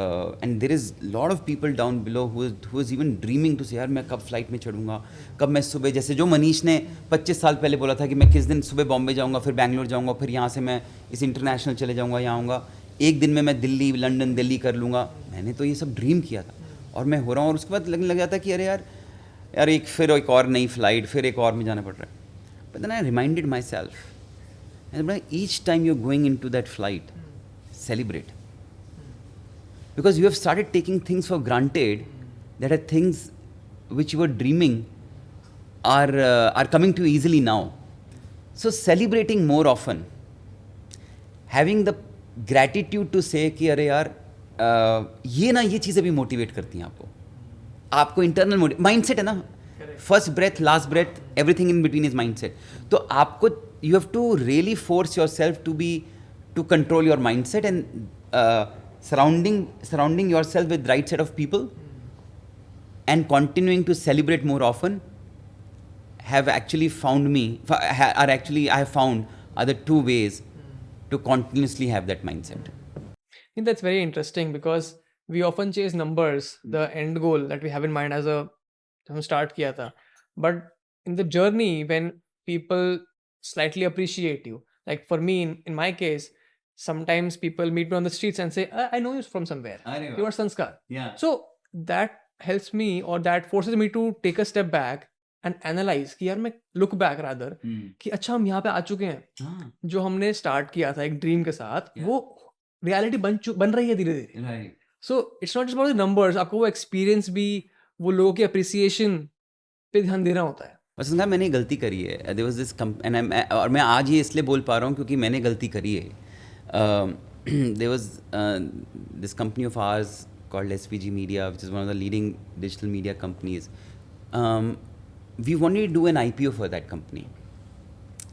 Speaker 2: and there is a lot of people down below who is even dreaming to say, यार मैं कब flight में चढ़ूँगा, कब मैं सुबह, जैसे जो मनीष ने 25 साल पहले बोला था कि मैं किस दिन सुबह बॉम्बे जाऊँगा, फिर बैंगलोर जाऊँगा, फिर यहाँ से मैं इस इंटरनेशनल चले जाऊँगा, यहाँ आऊँगा, एक दिन में मैं दिल्ली, लंदन, दिल्ली कर लूँगा. मैंने तो ये सब ड्रीम किया था और मैं हो रहा हूँ, और उसके बाद लगने लग जाता कि अरे यार एक और नई फ्लाइट, फिर एक और में जाना पड़ रहा है. But then I reminded myself, and each time you are going into that flight, celebrate. because you have started taking things for granted that are things which you were dreaming are coming to you easily now. So celebrating more often, having the gratitude to say कि अरे यार ये ना ये चीज़ें भी motivate करती हैं आपको इंटरनल माइंडसेट है ना, first breath last breath everything in between is mindset. तो आपको you have to really force yourself to control your mindset and surrounding yourself with right set of people and continuing to celebrate more often have actually found me are actually I have found are the two ways to continuously have that mindset.
Speaker 1: I think that's very interesting because we often chase numbers, the end goal that we have in mind as a हम start किया था. But in the journey, when people slightly appreciate you, like for me in my case, sometimes people meet me on the streets and say, I know you from somewhere. You are Sanskar.
Speaker 2: Yeah.
Speaker 1: So that helps me, or that forces me to take a step back and analyze कि यार मैं look back rather कि अच्छा हम यहाँ पे आ चुके हैं. जो हमने start किया था एक dream के साथ, वो reality बन रही है धीरे धीरे.
Speaker 2: Right.
Speaker 1: So it's not just about the numbers. आपको वो experience भी, वो लोगों की appreciation पे ध्यान देना होता है.
Speaker 2: बस मैंने गलती करी है. There was this और मैं आज ये इसलिए बोल पा रहा हूँ क्योंकि मैंने गलती करी है. There was this company of ours called SVG Media, which is one of the leading digital media companies. We wanted to do an IPO for that company,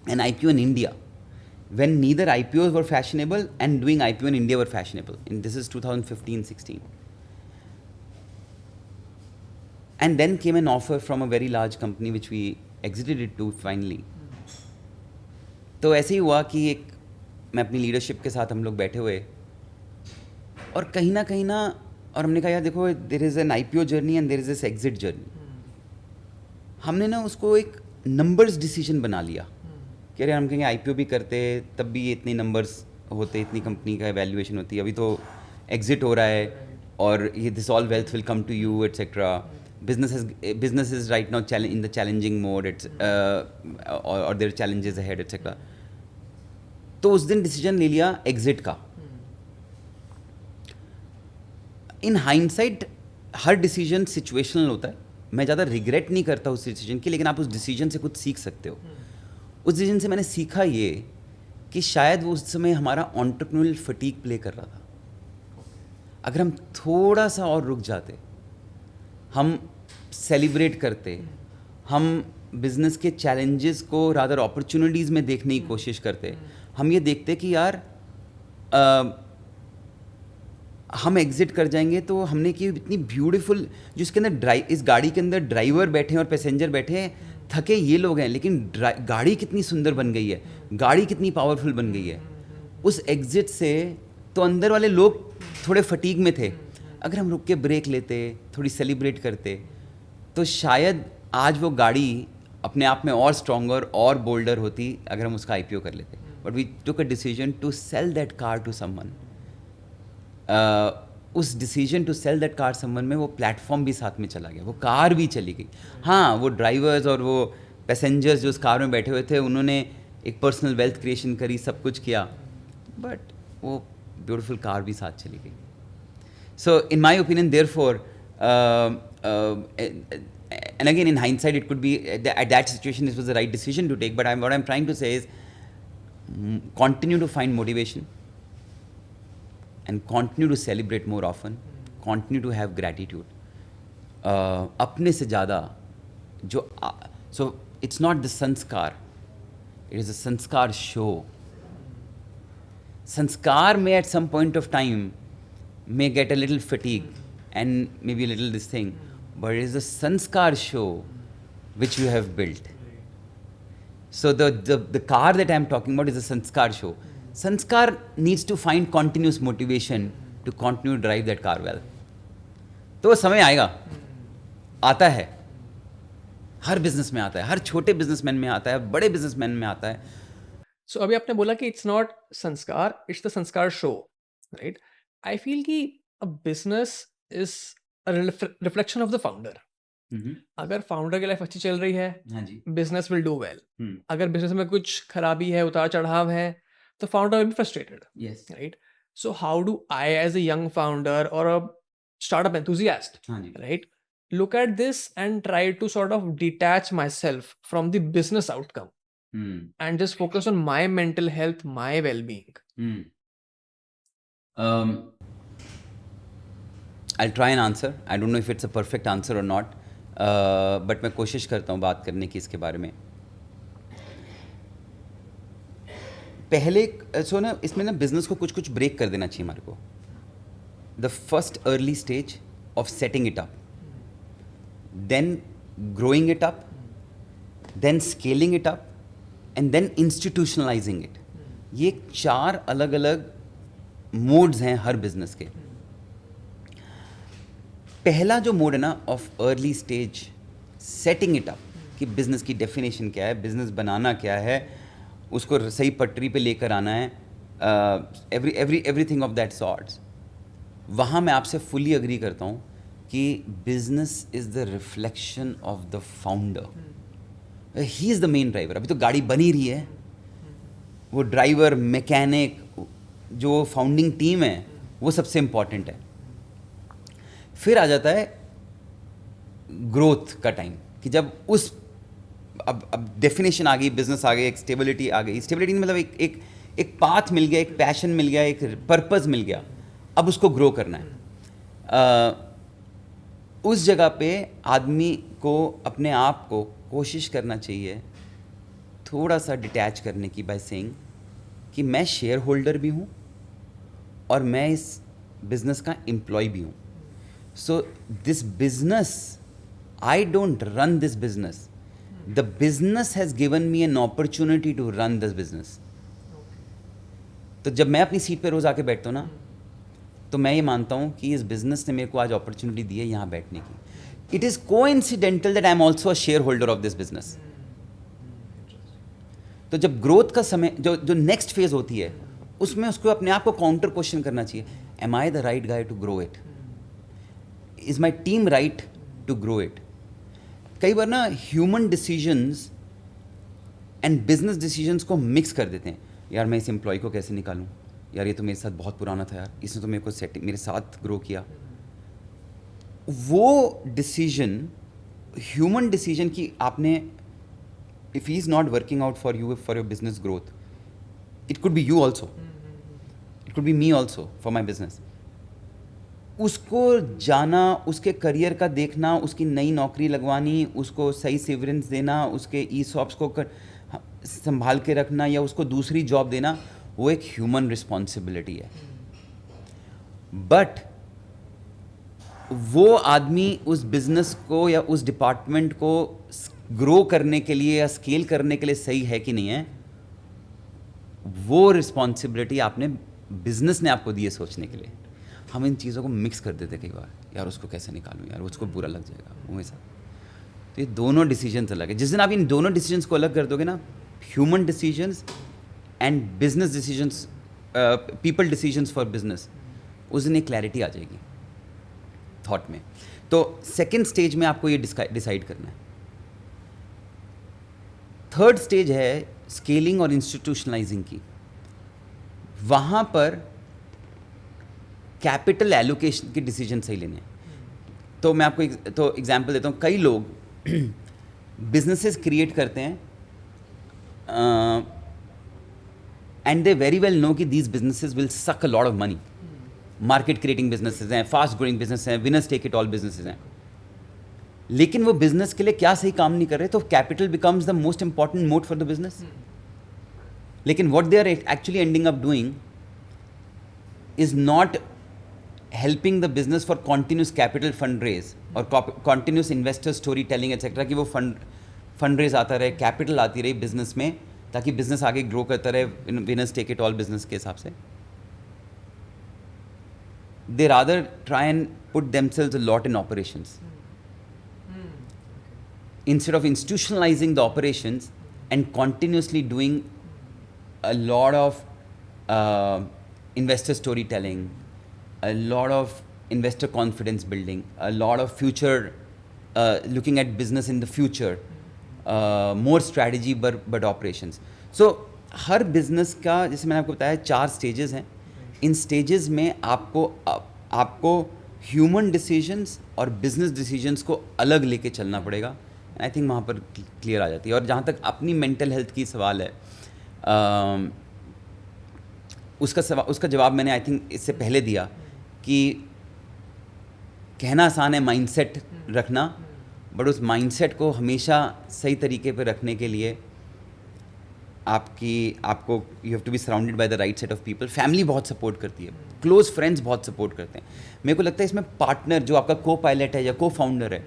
Speaker 2: an IPO in India, when neither IPOs were fashionable and doing IPO in India were fashionable. And this is 2015-16. And then came an offer from a very large company which we exited it to finally. तो ऐसे ही हुआ कि एक मैं अपनी leadership के साथ हम लोग बैठे हुए और कहीं ना और हमने कहा यार देखो there is an IPO journey and there is this exit journey. हमने ना उसको एक नंबर्स डिसीजन बना लिया कि अरे हम कहेंगे IPO भी करते तब भी ये इतने नंबर्स होते, इतनी कंपनी का वैल्यूएशन होती, अभी तो एग्जिट हो रहा है और ये this all wealth will come to you etcetera. business is right now in the challenging mode, it's or there are challenges ahead etc. तो उस दिन डिसीजन ले लिया एग्जिट का. In hindsight her decision situational होता है. मैं ज़्यादा रिग्रेट नहीं करता उस डिसीजन की, लेकिन आप उस डिसीजन से कुछ सीख सकते हो. उस डिसीजन से मैंने सीखा ये कि शायद वो उस समय हमारा एंटरप्रेन्योरियल फटीग प्ले कर रहा था. अगर हम थोड़ा सा और रुक जाते, हम सेलिब्रेट करते, हम बिजनेस के चैलेंजेस को रादर अपॉर्चुनिटीज़ में देखने की कोशिश करते, हम ये देखते कि यार हम एग्जिट कर जाएंगे तो हमने की इतनी ब्यूटीफुल, जिसके अंदर इस गाड़ी के अंदर ड्राइवर बैठे हैं और पैसेंजर बैठे हैं, थके ये लोग हैं, लेकिन गाड़ी कितनी सुंदर बन गई है, गाड़ी कितनी पावरफुल बन गई है. उस एग्जिट से तो अंदर वाले लोग थोड़े फटीग में थे. अगर हम रुक के ब्रेक लेते, थोड़ी सेलिब्रेट करते, तो शायद आज वो गाड़ी अपने आप में और स्ट्रॉन्गर और बोल्डर होती अगर हम उसका IPO कर लेते. But we took a decision to sell that car to someone. उस decision to sell that car someone में वो प्लेटफॉर्म भी साथ में चला गया, वो कार भी चली गई. हाँ, वो ड्राइवर्स और वो पैसेंजर्स जो उस कार में बैठे हुए थे, उन्होंने एक पर्सनल वेल्थ क्रिएशन करी, सब कुछ किया, बट वो ब्यूटीफुल कार भी साथ चली गई. So in my opinion, therefore, and again in hindsight, it could be at that situation this was the right decision to take. But what I'm trying to say is continue to find motivation and continue to celebrate more often. Continue to have gratitude. अपने से ज़्यादा जो so it's not the sanskar, it is a sanskar show. Sanskar may at some point of time may get a little fatigue and maybe a little this thing, but it is a sanskar show which you have built. So the car that I am talking about is a sanskar show. Sanskar needs to find continuous motivation to continue to drive that car well. तो वो समय आएगा, आता है, हर business में आता है, हर छोटे बिजनेसमैन में आता है, बड़े बिजनेसमैन में आता है.
Speaker 1: So अभी आपने बोला कि it's not संस्कार, it's the संस्कार show, right? I feel कि a business is a reflection of the founder. अगर फाउंडर की लाइफ अच्छी चल रही है, बिजनेस विल डू वेल. अगर बिजनेस में कुछ खराबी है, उतार चढ़ाव है, तो founder will be frustrated, right? So how do I, as a young founder or a startup enthusiast,
Speaker 2: हाँ जी
Speaker 1: right, look at this and try to sort of detach myself from the business outcome and just focus on my mental health, my well-being?
Speaker 2: I'll try and answer. I don't know if it's a perfect answer or not, but मैं कोशिश करता हूँ बात करने की इसके बारे में. पहले सो ना इसमें ना बिजनेस को कुछ कुछ ब्रेक कर देना चाहिए हमारे को. The first early stage of setting it up, then growing it up, then scaling it up, and then institutionalising it. ये 4 अलग अलग मोड्स हैं हर बिजनेस के. पहला जो मोड है ना of early stage setting it up, कि बिजनेस की डेफिनेशन क्या है, बिजनेस बनाना क्या है, उसको सही पटरी पे लेकर आना है, एवरीथिंग ऑफ दैट सॉर्ट्स. वहाँ मैं आपसे फुली अग्री करता हूँ कि business is the reflection of the founder. He is the main driver. अभी तो गाड़ी बनी रही है, वो ड्राइवर, मैकेनिक, जो फाउंडिंग टीम है, वो सबसे इम्पॉर्टेंट है. फिर आ जाता है ग्रोथ का टाइम, कि जब उस अब डेफिनेशन आ गई, बिजनेस आ गई, एक स्टेबिलिटी आ गई. स्टेबिलिटी मतलब एक पाथ मिल गया, एक पैशन मिल गया, एक पर्पस मिल गया. अब उसको ग्रो करना है. उस जगह पे आदमी को अपने आप को कोशिश करना चाहिए थोड़ा सा डिटैच करने की, बाय सेइंग कि मैं शेयर होल्डर भी हूँ और मैं इस बिज़नेस का एम्प्लॉय भी हूँ. So this business, I don't run this business, the business has given me an opportunity to run this business. तो जब मैं अपनी सीट पे रोज़ आके बैठता हूँ ना, तो मैं ये मानता हूँ कि इस बिज़नेस ने मेरे को आज अपॉर्चुनिटी दी है यहाँ बैठने की. It is coincidental that I am also a share holder of this business. तो जब ग्रोथ का समय, जो नेक्स्ट फेज होती है, उसमें उसको अपने आप को काउंटर क्वेश्चन करना चाहिए. Am I the right guy to grow it? Is my team right to grow it? कई बार ना human decisions and business decisions को मिक्स कर देते हैं. यार मैं इस एम्प्लॉय को कैसे निकालूं, यार ये तो मेरे साथ बहुत पुराना था, यार इसने तो मेरे को मेरे साथ ग्रो किया. वो डिसीजन, ह्यूमन डिसीजन की आपने, if he is not working out for you, for your business growth, it could be you also, it could be me also for my business. उसको जाना, उसके करियर का देखना, उसकी नई नौकरी लगवानी, उसको सही सिवरेंस देना, उसके ESOPs को संभाल के रखना, या उसको दूसरी जॉब देना, वो एक ह्यूमन रिस्पॉन्सिबिलिटी है. बट वो आदमी उस बिजनेस को या उस डिपार्टमेंट को ग्रो करने के लिए या स्केल करने के लिए सही है कि नहीं है, वो रिस्पॉन्सिबिलिटी आपने, बिजनेस ने आपको दी है सोचने के लिए. हम इन चीज़ों को मिक्स कर देते कई बार, यार उसको कैसे निकालूं, यार उसको बुरा लग जाएगा, वो ऐसा. तो ये दोनों डिसीजंस अलग है. जिस दिन आप इन दोनों डिसीजंस को अलग कर दोगे ना, human decisions and business decisions, people decisions for business, उस दिन एक क्लैरिटी आ जाएगी थॉट में. तो सेकेंड स्टेज में आपको ये डिसाइड करना है. थर्ड स्टेज है स्केलिंग और इंस्टीट्यूशनलाइजिंग की. वहाँ पर कैपिटल एलोकेशन के डिसीजन सही लेने हैं. तो मैं आपको तो एग्जांपल देता हूँ. कई लोग बिजनेसेस क्रिएट करते हैं and they very well know कि these businesses will suck a lot of money. Market creating businesses हैं, फास्ट ग्रोइंग बिजनेस हैं, winners take it all businesses हैं, लेकिन वो बिजनेस के लिए क्या सही काम नहीं कर रहे. तो capital becomes the most important mode for the business. लेकिन what they are actually ending up doing is not helping the business for continuous capital fund raise और continuous investor story telling etcetera, कि वो fund raise आता रहे, capital आती रही business में, ताकि बिजनेस आगे ग्रो करता रहे, winners take it all business के हिसाब से. They rather try and put themselves a lot in operations instead of institutionalizing the operations and continuously doing a lot of investor storytelling, a lot of investor confidence building, a lot of future looking at business in the future, more strategy but operations. So her business का, जैसे मैंने आपको बताया, 4 stages हैं. इन stages में आपको human decisions और business decisions को अलग लेके चलना पड़ेगा। आई थिंक वहाँ पर क्लियर आ जाती है। और जहाँ तक अपनी मेंटल हेल्थ की सवाल है, उसका जवाब मैंने आई थिंक इससे पहले दिया कि कहना आसान है माइंडसेट रखना, बट उस माइंडसेट को हमेशा सही तरीके पे रखने के लिए आपको you have to be surrounded by the right set of people. Family बहुत सपोर्ट करती है, क्लोज फ्रेंड्स बहुत सपोर्ट करते हैं। मेरे को लगता है इसमें पार्टनर जो आपका को पायलट है या को फाउंडर है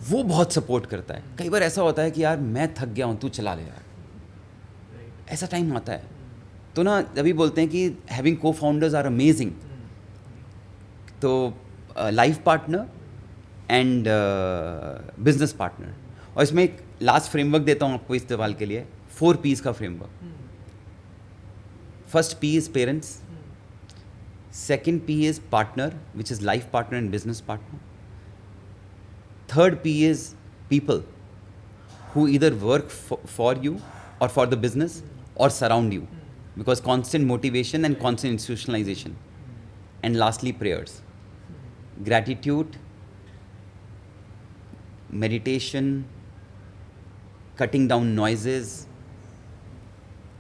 Speaker 2: वो बहुत सपोर्ट करता है। कई बार ऐसा होता है कि यार मैं थक गया हूँ, तू चला ले यार, ऐसा टाइम आता है। तो ना अभी बोलते हैं कि हैविंग को फाउंडर्स आर अमेजिंग। तो life partner and business partner. और इसमें एक लास्ट फ्रेमवर्क देता हूँ आपको इस सवाल के लिए, 4 P's का framework. First P is parents, second P is partner which is life partner and business partner, third P is people who either work for you or for the business or surround you, because constant motivation and constant institutionalization. And lastly, prayers, gratitude, meditation, cutting down noises.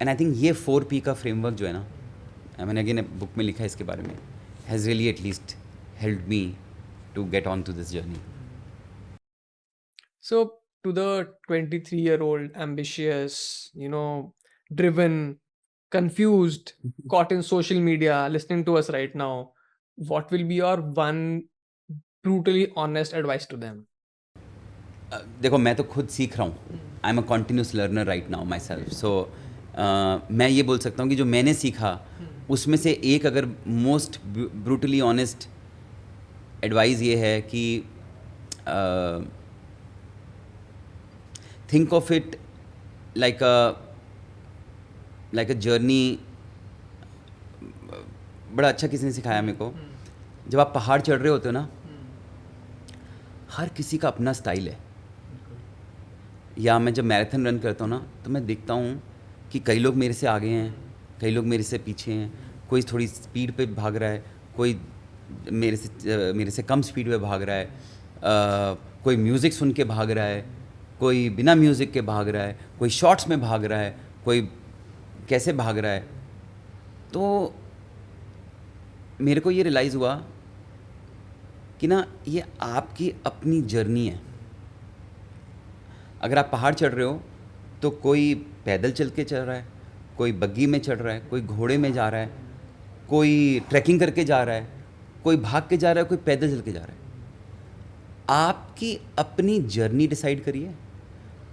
Speaker 2: And I think ये 4P का framework जो है ना, मैंने again book में लिखा है इसके बारे में, has really at least helped me to get on to this journey.
Speaker 1: So to the 23-year-old, ambitious, driven, confused, caught in social media, listening to us right now, what will be your one brutally honest advice to them?
Speaker 2: देखो मैं तो खुद सीख रहा हूँ, I am a continuous learner right now myself. So मैं ये बोल सकता हूँ कि जो मैंने सीखा उसमें से एक अगर मोस्ट ब्रूटली ऑनेस्ट एडवाइस ये है कि think of it like a journey. बड़ा अच्छा किसी ने सिखाया मेरे को, जब आप पहाड़ चढ़ रहे होते हो ना, हर किसी का अपना स्टाइल है। या मैं जब मैराथन रन करता हूँ ना, तो मैं देखता हूँ कि कई लोग मेरे से आगे हैं, कई लोग मेरे से पीछे हैं, कोई थोड़ी स्पीड पे भाग रहा है, कोई मेरे से कम स्पीड पे भाग रहा है, कोई म्यूज़िक सुन के भाग रहा है, कोई बिना म्यूज़िक के भाग रहा है, कोई शॉर्ट्स में भाग रहा है, कोई कैसे भाग रहा है। तो मेरे को ये रियलाइज़ हुआ कि ना ये आपकी अपनी जर्नी है। अगर आप पहाड़ चढ़ रहे हो तो कोई पैदल चल के चल रहा है, कोई बग्गी में चढ़ रहा है, कोई घोड़े में जा रहा है, कोई ट्रैकिंग करके जा रहा है, कोई भाग के जा रहा है, कोई पैदल चल के जा रहा है। आपकी अपनी जर्नी डिसाइड करिए,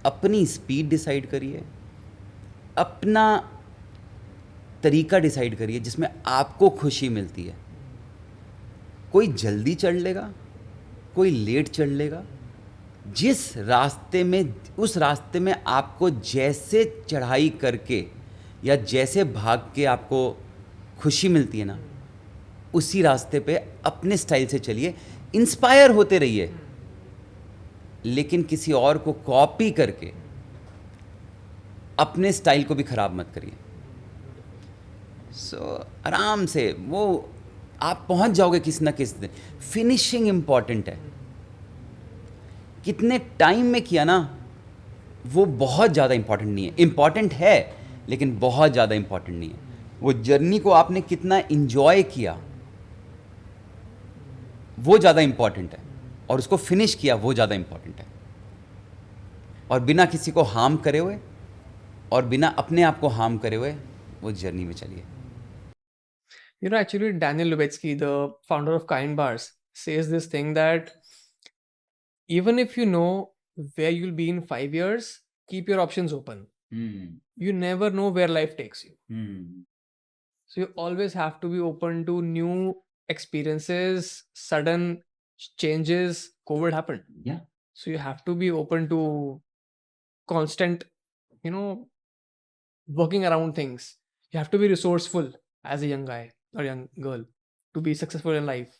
Speaker 2: अपनी स्पीड डिसाइड करिए, अपना तरीका डिसाइड करिए जिसमें आपको खुशी मिलती है। कोई जल्दी चढ़ लेगा, कोई लेट चढ़ लेगा। जिस रास्ते में, उस रास्ते में आपको जैसे चढ़ाई करके या जैसे भाग के आपको खुशी मिलती है ना, उसी रास्ते पे अपने स्टाइल से चलिए, इंस्पायर होते रहिए, लेकिन किसी और को कॉपी करके अपने स्टाइल को भी ख़राब मत करिए। आराम से वो आप पहुंच जाओगे किसी ना किसी दिन। फिनिशिंग इम्पॉर्टेंट है, कितने टाइम में किया ना वो बहुत ज़्यादा इम्पॉर्टेंट नहीं है। इम्पॉर्टेंट है लेकिन बहुत ज़्यादा इम्पॉर्टेंट नहीं है। वो जर्नी को आपने कितना इंजॉय किया वो ज़्यादा इम्पॉर्टेंट है, और उसको फिनिश किया वो ज़्यादा इम्पॉर्टेंट है। और बिना किसी को हार्म करे हुए और बिना अपने आप को हार्म करे हुए वो जर्नी में चलिए।
Speaker 1: Actually, Daniel Lubetsky, the founder of Kind Bars, says this thing that even if you know where you'll be in 5 years, keep your options open. You never know where life takes you. So you always have to be open to new experiences, sudden changes. COVID happened.
Speaker 2: Yeah.
Speaker 1: So you have to be open to constant, working around things. You have to be resourceful as a young guy or young girl to be successful in life.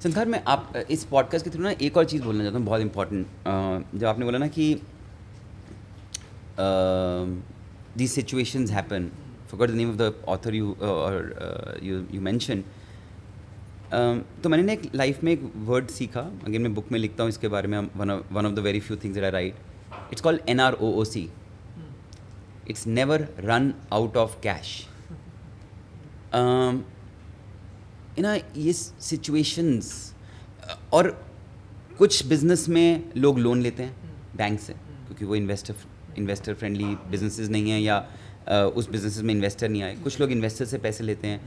Speaker 2: संस्कार, मैं आप इस podcast के through ना एक और चीज़ बोलना चाहता हूँ, बहुत इंपॉर्टेंट। जब आपने बोला ना कि these situations happen forgot the name of the author you mentioned. तो मैंने ना एक लाइफ में एक वर्ड सीखा, अगेन मैं बुक में लिखता हूँ इसके बारे में, one of the very few things that I right. It's called NROOC. It's never run out of cash. ना ये सिचुएशंस, और कुछ बिजनेस में लोग लोन लेते हैं बैंक से क्योंकि वो इन्वेस्टर फ्रेंडली बिजनेसेस नहीं है, या उस बिजनेसेस में इन्वेस्टर नहीं आए. कुछ लोग इन्वेस्टर से पैसे लेते हैं,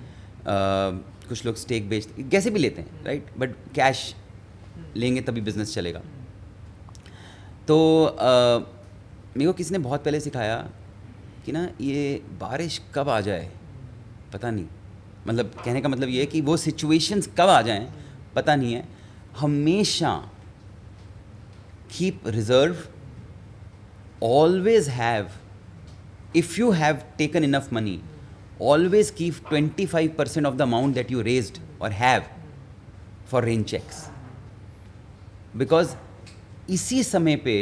Speaker 2: कुछ लोग स्टेक बेचते, कैसे भी लेते हैं, राइट, बट कैश लेंगे तभी बिजनेस चलेगा. तो मेरे को किसी ने बहुत पहले सिखाया कि ना ये बारिश कब आ जाए पता नहीं, मतलब कहने का मतलब ये है कि वो सिचुएशंस कब आ जाएं पता नहीं है. हमेशा keep reserve, always have, if you have taken enough money, always keep 25% of the amount that you raised or have for rain checks. Because इसी समय पे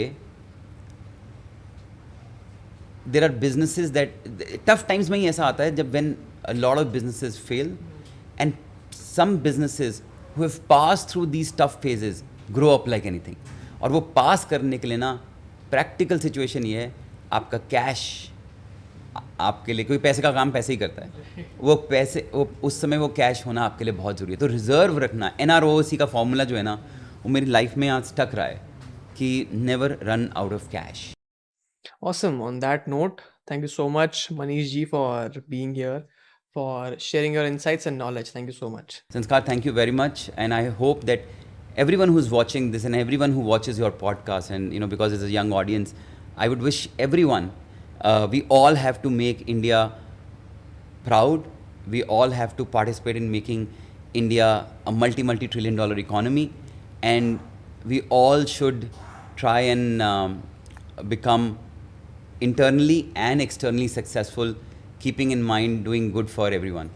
Speaker 2: there are businesses that, tough times में ही ऐसा आता है जब when a lot of businesses fail, and some businesses who have passed through these tough phases grow up like anything. और वो पास करने के लिए ना प्रैक्टिकल सिचुएशन ये है, आपका कैश आपके लिए, कोई पैसे का काम पैसे ही करता है, वो पैसे, वो उस समय वो कैश होना आपके लिए बहुत ज़रूरी है. तो रिजर्व रखना, NROOC का फॉर्मूला जो है ना, वो मेरी लाइफ में आज स्टक रहा है कि never run out of cash.
Speaker 1: Awesome. On that note, thank you so much, Manish ji, for being here, for sharing your insights and knowledge. Thank you so much.
Speaker 2: Sanskar, thank you very much, and I hope that everyone who's watching this and everyone who watches your podcast, and because it's a young audience, I would wish everyone, we all have to make India proud. We all have to participate in making India a multi-trillion dollar economy, and we all should try and become internally and externally successful, keeping in mind doing good for everyone.